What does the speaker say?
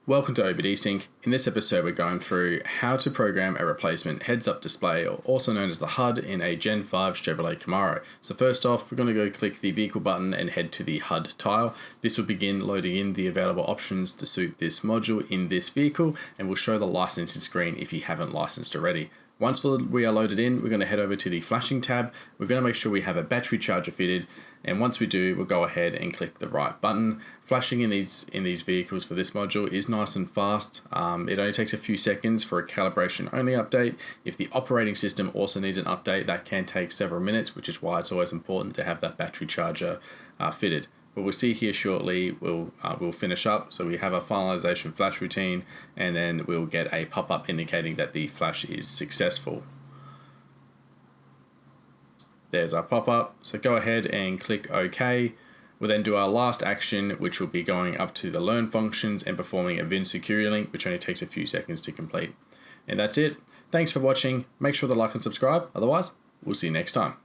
Welcome to OBD Sync. In this episode we're going through how to program a replacement heads-up display, or also known as the HUD, in a Gen 5 Chevrolet Camaro. So first off, we're going to go click the vehicle button and head to the HUD tile. This will begin loading in the available options to suit this module in this vehicle, and will show the licensing screen if you haven't licensed already. Once we are loaded in, we're going to head over to the flashing tab. We're going to make sure we have a battery charger fitted, and once we do, we'll go ahead and click the right button. Flashing in these vehicles for this module is nice and fast. It only takes a few seconds for a calibration only update. If the operating system also needs an update, that can take several minutes, which is why it's always important to have that battery charger fitted. But we'll see here shortly, we'll finish up. So we have a finalization flash routine, and then we'll get a pop-up indicating that the flash is successful. There's our pop-up. So go ahead and click OK. We'll then do our last action, which will be going up to the learn functions and performing a VIN security link, which only takes a few seconds to complete. And that's it. Thanks for watching. Make sure to like and subscribe. Otherwise, we'll see you next time.